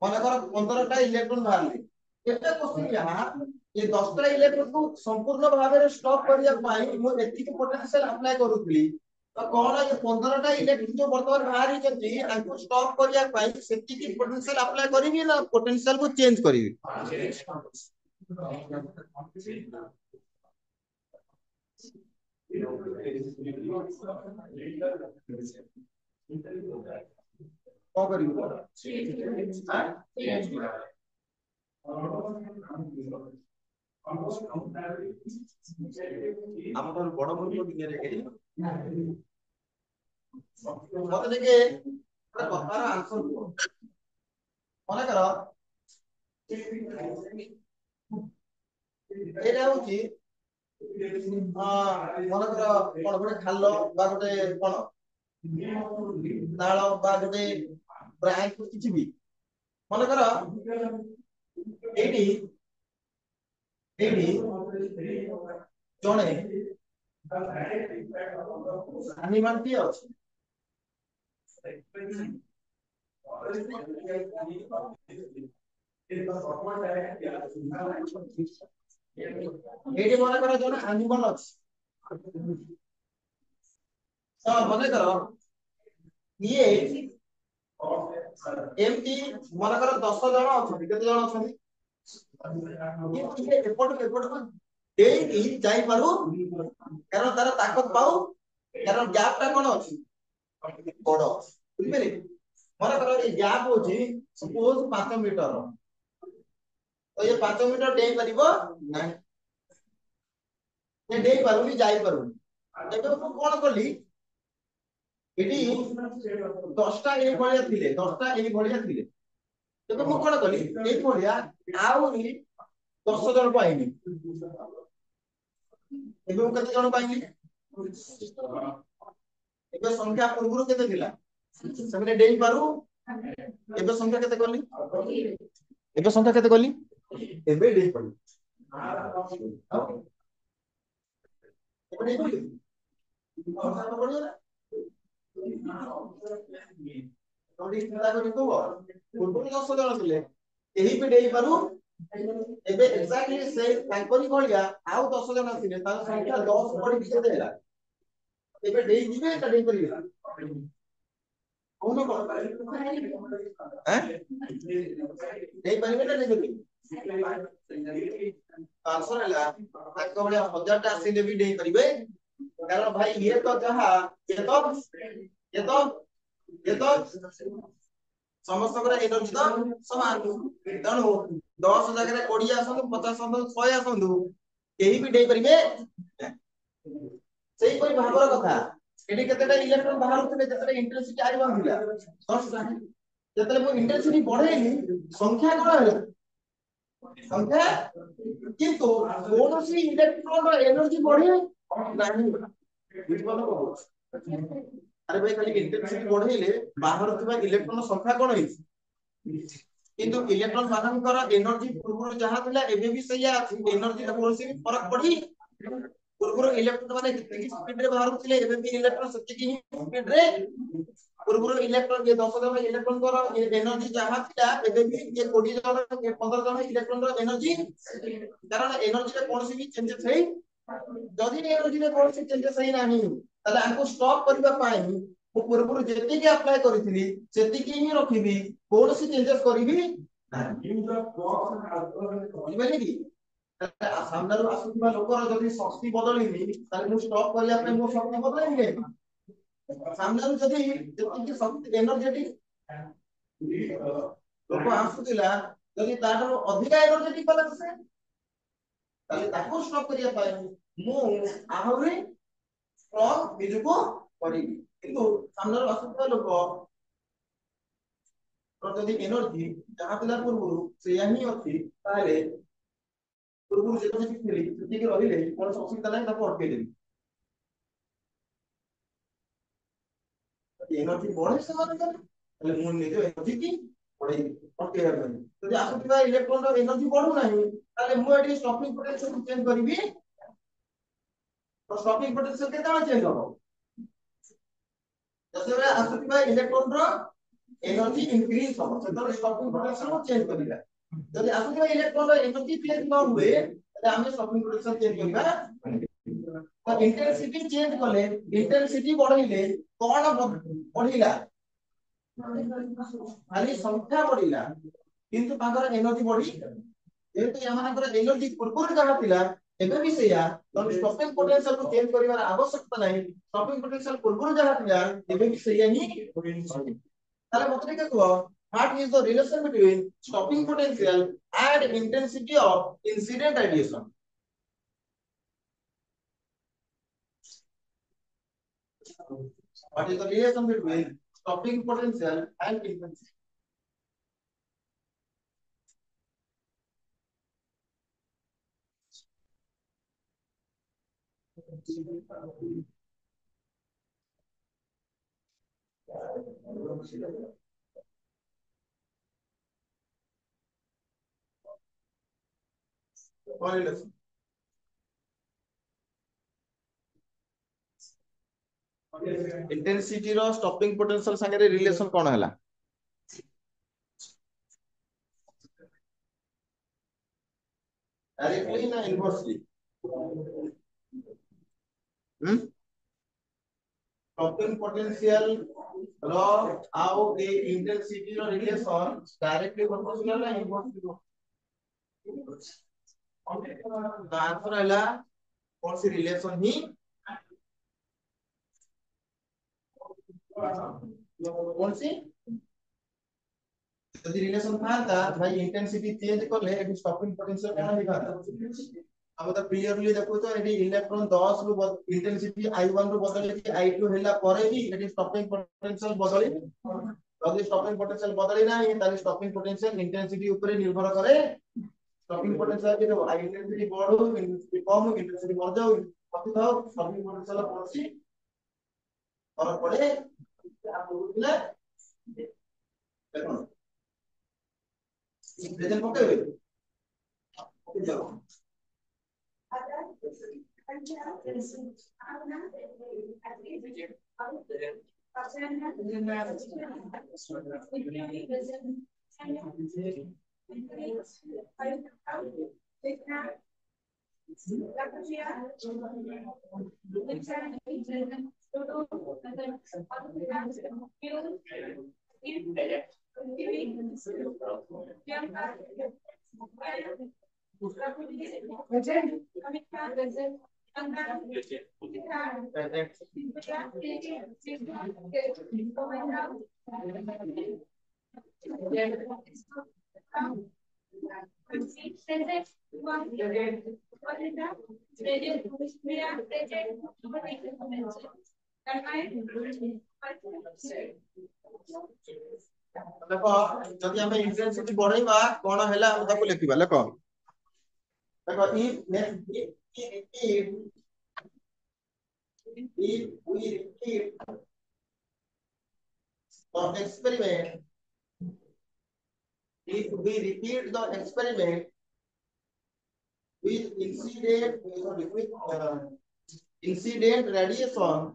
मन कर 15 टा इलेक्ट्रॉन बाहरले एटा क्वेश्चन यहाँ ये 10 टा इलेक्ट्रॉन को संपूर्ण भाव में स्टॉप करिया पाई मो एतिक पोटेंशियल अप्लाई करूथली तो कोन ये 15 टा इलेक्ट्रॉन जो वर्तमान बाहर ही आको स्टॉप करिया पाई सेतिक पोटेंशियल अप्लाई करिवि ना पोटेंशियल को चेंज करिवि को करिवि हां ଆମର ବଡ ବଡ ଦୁନିଆରେ କେହି ମତେ ଟିକେ ଗୋଟେ କଥାର ଆନ୍ସର ଦିଅ ମନେ କର ଏଇଟା ହଉଛି ମନେ କର କଣ ଗୋଟେ ଖାଲ ବା ଗୋଟେ କଣ ନାଳ ବା ଗୋଟେ ବ୍ରାଞ୍ଚ କିଛି ବି ମନେ କର ଏଇଠି ଏଇଠି ଜଣେ ଆନିମାଲଟିଏ ଅଛି ଏଇଠି ମନେ କର ଜଣେ ଆନିମାଲ ଅଛି ତ ମନେ କର ଇଏ ଏମିତି ମନେ କର 10 ଜଣ ଅଛନ୍ତି କେତେ ଜଣ ଅଛନ୍ତି ये एपटको डेली जाई पारू कारण तार ताकत पाऊ कारण गैप टा कोन अछि बड़ बुझिबे मन करो ये गैप होची सपोज 5 मीटर तो ये 5 मीटर डेई परिबो नहीं ये डेई पारूनी जाई पारूनी एबे को कोन करली एटी 10 टा ए भलिया थिले 10 टा ए भलिया थिले तबे मु कोन करली ए भलिया आउनी 10 जन पाइनी एबे मु कते जन पाइनी एबे संख्या पूर्वरु केते थिला सेमे डेई पारू एबे संख्या केते करली एबे संख्या केते करली एबे डेई पारू एबे डेई पारू संख्या पड़ियो ना थोड़ी चिंता करी तो पूर्वरु 10 जन थिले एही पे डेई पारू एबे एक्जेक्टली से तांकरी भलिया आउ 10 जन थिले तार संख्या 10 पड़ी केते हैला एबे डेई दिबे ता डेई परिबे कोन कोन हैं डेई परिबे ना डेई परिबे आंसर हैला ताको भलिया 1000 टा आसीले भी डेई परिबे कारण भाई ये तो जहा ये तो समस्त एनर्जी तो समान तेणु 10 जगह 20 आसतु 50 आसतु 100 आसतु केही भी डेई परिबे सेही कोई भाबर कथा एडी केतेटा इलेक्ट्रॉन बाहर होतले जेतेटा इंटेंसिटी आइ बांधिला 10 टा जेतेले मो इंटेंसिटी बढ़ेली संख्या कोन हैला संख्या किंतु कोनोसी इलेक्ट्रॉन रो एनर्जी बढ़े नाही बुझबो अरे भाई खाली इंटेंसिटी बढ़ेले बाहर होतबा इलेक्ट्रॉन संख्या कोन है किंतु इलेक्ट्रॉन मानकर एनर्जी पूर्व जहा थिला एबे भी सही अछि एनर्जी कोनोसी फरक पड़ी पूर्व इलेक्ट्रॉन माने कितनी स्पीड रे बाहर होतले एबे भी इलेक्ट्रॉन सत्य की स्पीड रे पूर्व इलेक्ट्रॉन ये 10 जन इलेक्ट्रॉन कर एनर्जी जहा थिला एबे भी ये 20 जन 15 जन इलेक्ट्रॉन रो एनर्जी कारण एनर्जी रे कोनोसी भी चेंजेस है जदी एनर्जी रे कोनोसी चेंजेस है नाही ताले आको स्टॉप करबा पाई मु पूर्व जेति के अप्लाई करिथिली सेति की ही रखिबी कोनोसी चेंजेस करिवि बुझिबे कि सामने आसुवा लोकर जदी शक्ति बदलिनी ताले मु स्टॉप करिया पे मो शक्ति बदलिनी सामने जदी जेति शक्ति एनर्जेटिक लोक आसुतिला जदी ताठो अधिक एनर्जेटिक बला से ताले ताको स्टॉप करिया पाए मु आहुरी स्ट्रांग बिजुको करिवि किंतु सामने आसुवा लोक तो जदी एनर्जी जहा पिला पूर्व से यही अछि ताले पूर्व जेतो जे थिली सेति के रहिले कोन असुविधा नै ताको अटके देबी एनर्जी बढ़े से माने ताले मु निजे एनर्जी की बढ़े अटके हबे जदी आसुवा इलेक्ट्रॉन रो एनर्जी बढ़ु नाही ताले मु एटी स्टॉपिंग पोटेंशियल चेंज करिवि तो स्टॉपिंग पोटेंशियल केता चेंज हो जसे आसुवा इलेक्ट्रॉन रो एनर्जी इंक्रीज हो तो स्टॉपिंग पोटेंशियल को चेंज करिला ଯଦି ଆସୁଥିବା ଇଲେକ୍ଟ୍ରନର ଏନର୍ଜି ଚେଞ୍ଜ ନ ହୁଏ ତାହେଲେ ଆମେ ଷ୍ଟପିଂ ପୋଟେନ୍ସିଆଲ ଚେଞ୍ଜ କରିବା। ତ ଇଣ୍ଟେନ୍ସିଟି ଚେଞ୍ଜ କଲେ ଇଣ୍ଟେନ୍ସିଟି ବଢେଇଲେ କଣ ବଢିଲା ଖାଲି ସଂଖ୍ୟା ବଢିଲା କିନ୍ତୁ ତାଙ୍କର ଏନର୍ଜି ବଢି ଯେହେତୁ ଏମାନଙ୍କର ଏନର୍ଜି ପୂର୍ବରୁ ଯାହା ଥିଲା ଏବେ ବି ସେଇଆ ତ ଷ୍ଟପିଂ ପୋଟେନ୍ସିଆଲ କୁ ଚେଞ୍ଜ କରିବାର ଆବଶ୍ୟକତା ନାହିଁ ଷ୍ଟପିଂ ପୋଟେନ୍ସିଆଲ ପୂର୍ବରୁ ଯାହା ଥିଲା ଏବେ ବି ସେଇଆ ହିଁ ତାହେଲେ ମତେ ଟିକେ କୁହ what is the relation between stopping potential and intensity of incident radiation? What is the relation between stopping potential and intensity? Correlation. Intensity रो स्टॉपिंग पोटेंशियल संगे रिलेशन कोन हला डायरेक्टली ना इनवर्सली स्टॉपिंग पोटेंशियल रो आउ ए इंटेंसिटी रो relation directly proportional ना इनवर्सली आंसर हला कौन सी रिलेशन ही कौन सी यदि रिलेशन था भाई इंटेंसिटी चेंज करले एटी स्टॉपिंग पोटेंशियल कोन ही था हम तो क्लियरली देखो तो एटी इलेक्ट्रॉन 10 रु इंटेंसिटी I1 रु बदले कि I2 हैला परे भी एटी स्टॉपिंग पोटेंशियल बदली यदि स्टॉपिंग पोटेंशियल बदली ना ताले स्टॉपिंग पोटेंशियल इंटेंसिटी ऊपर निर्भर करे स्टॉपिंग पोटेंशियल के देखो इंटेंसिटी बढ़ो इंटेंसिटी कम इंटेंसिटी बढ़ जाओ कथि थाओ स्टॉपिंग पोटेंशियल पड़सी और पड़े आप बुझले देखो प्रेजेंट पकेबे ओके जाओ देखो जदि हमें इंटेंसिटी बढ़ाइबा कोन हैला हम ताको लिखिबा लेखो देखो if we repeat the experiment if we repeat the experiment with incident radiation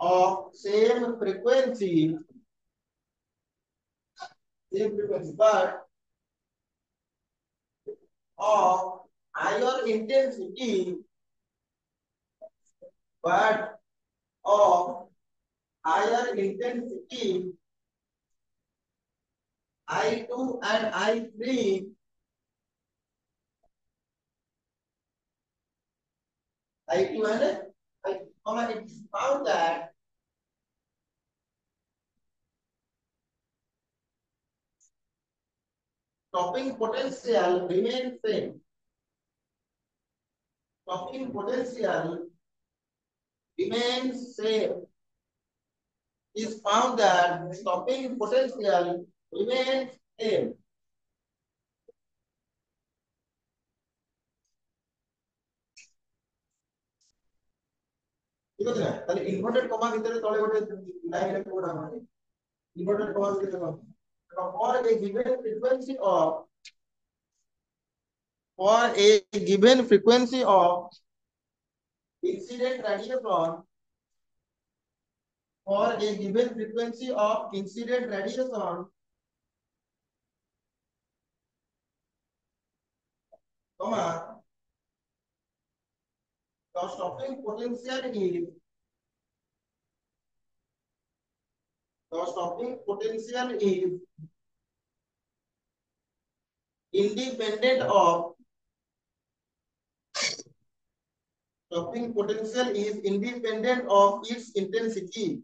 of same frequency but of higher intensity but of higher intensity I2 and I3 I2 and I, it is found that stopping potential remains same. Stopping potential remains same. Is found that stopping potential remains same. ठीक है ताले inverted comma ভিতরে তলে গোটে line লেখা পড়া মানে inverted comma ভিতরে দেখো for a given frequency of incident radiation for a given frequency of incident radiation, comma, the stopping potential is independent of stopping potential is independent of its intensity.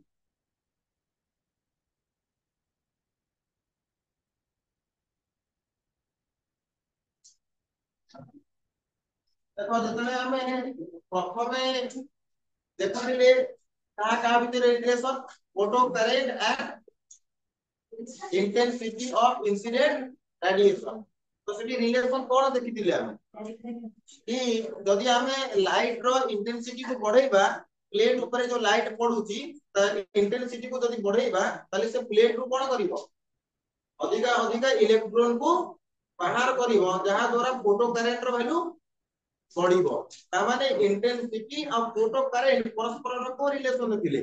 देखो जितने हमें प्रथमे देखिले का भितर relation photo current and intensity of incident radiation तो सेठी relation कोन देखिथिले हम कि जदि हमें लाइट रो इंटेंसिटी को बढ़ाइबा प्लेट ऊपर जो लाइट पडुची त इंटेंसिटी को जदि बढ़ाइबा ताले से प्लेट रो कोन करिवो अधिका अधिका इलेक्ट्रॉन को बाहर करिवो जहा द्वारा फोटो करेंट रो वैल्यू बढ़िबो ता माने इंटेंसिटी और फोटो करेंट परस्पर रो को रिलेशन थिले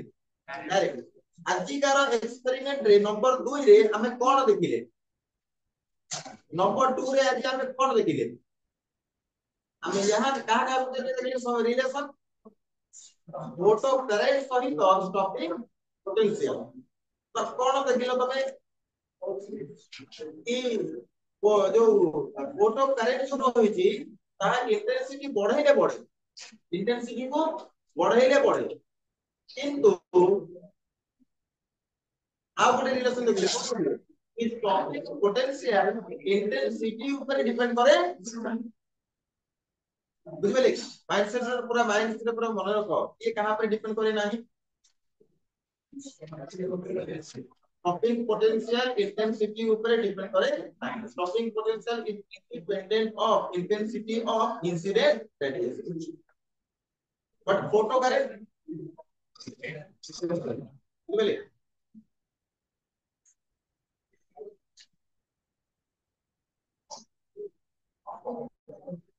डायरेक्ट आजिकार एक्सपेरिमेंट रे नंबर 2 रे हमें कोन देखिले नंबर 2 रे आज हमें कोन देखिले हमें यहां कहा देखिले रिलेशन फोटो करेंट सहित स्टॉपिंग पोटेंशियल तो कोन देखिलो तमे कि वो जो फोटो करेंट जो रही ता इंटेंसिटी बढ़ाइले बढ़े इंटेंसिटी को बढ़ाइले बढ़े किंतु आ गोटे रिलेशन देखिले कोन कि स्टॉपिंग पोटेंशियल इंटेंसिटी ऊपर डिपेंड करे बुझले माइंडसेट पूरा माइंडसेट पूरा मन रखो ये कहां पर डिपेंड करे नहीं स्टॉपिंग पोटेंशियल इंटेंसिटी ऊपर डिपेंड करे stopping potential is independent of intensity of incident radiation but photo current बुझले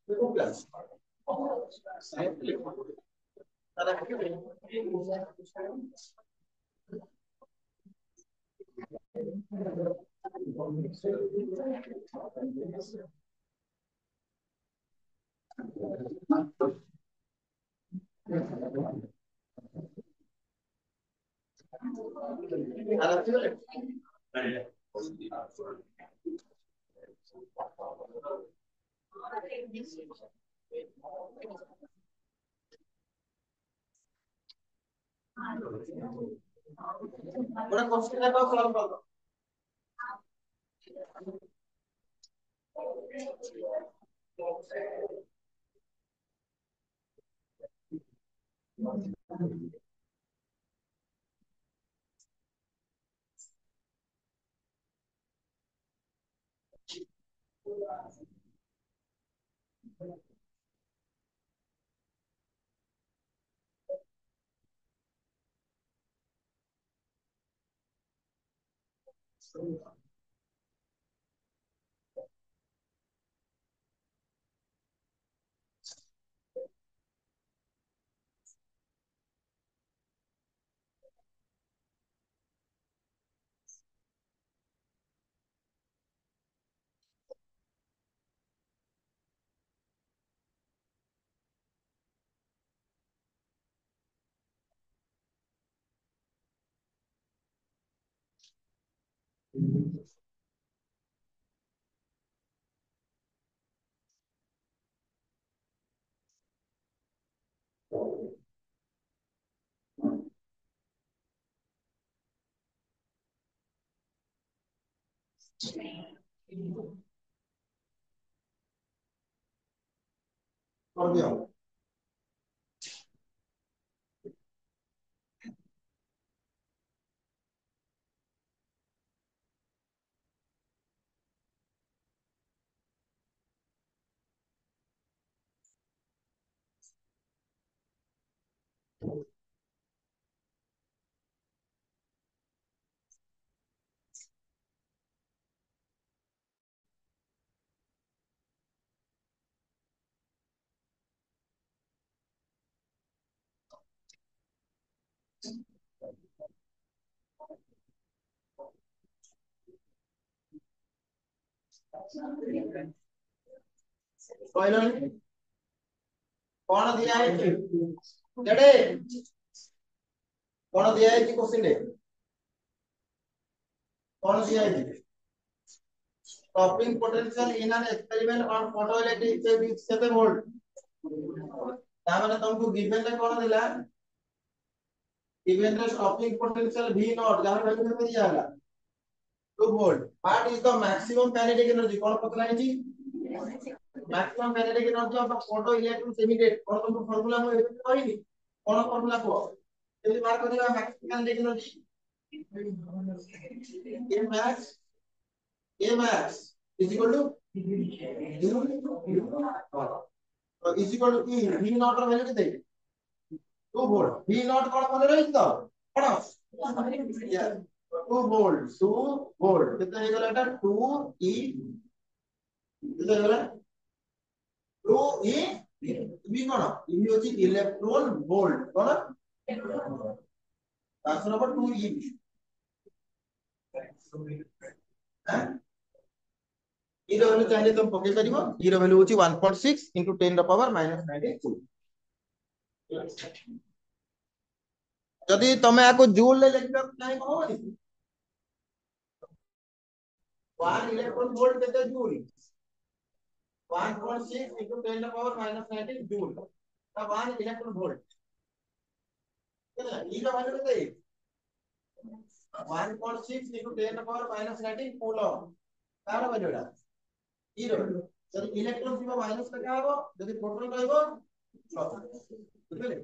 देखो क्लास बड़ा क्वेश्चन है तो सॉल्व कर दो कर दिया କହିଲନି କଣ ଦିଆ ହେଇଛି ଡେଡେ କଣ ଦିଆ ହେଇଛି क्वेश्चन ରେ कौन दिया है stopping potential in an experiment on photoelectric tape is 7 volt ता माने तुमको गिवन रे कौन दिला गिवन रे stopping potential v naught जहां वैल्यू कितना दिया है 2 volt what is the maximum kinetic energy कौन पता है जी maximum kinetic energy of a photoelectric emitted कौन तुमको फार्मूला में कहनी कौन फार्मूला को यदि बात करिए maximum kinetic energy a max is equal to is equal to E V naught ର value କେତେ 2 volt V naught କଣ ମନେ ରହିଛି ତ କଣ 2 volt କେତେ ହେଇଗଲା ଏଟା 2 E କେତେ ହେଇଗଲା 2 E V କଣ E ହେଉଛି ଇଲେକ୍ଟ୍ରନ ଭୋଲ୍ଟ କଣ आंसर नंबर 2 E E ର value ଚାହିଁଲେ ତମେ ପକେଇ ପାରିବ E ର value ହେଉଛି 1.6 into 10 ର power -92 ଯଦି ତମେ ଆକୁ ଜୁଲ ରେ ଲେଖିବାକୁ ଚାହିଁବ ହବନି 1 इलेक्ट्रॉन वोल्ट केते जूल 1.6 into 10 ର power -19 जूल ता 1 इलेक्ट्रॉन वोल्ट केते E ର value केते 1.6 into 10 ର power -19 कूलम तार value ला E ର value ଯଦି इलेक्ट्रॉन ଥିବ माइनस ଲେଖା ହବ ଯଦି प्रोटॉन ରହିବ प्लस ବୁଝିଲେ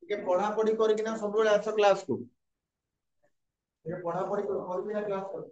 ଟିକେ ପଢା ପଢି କରିକିନା ସବୁବେଳେ ଆସ କ୍ଲାସ କୁ ଟିକେ ପଢା ପଢି କରିକିନା କ୍ଲାସ କର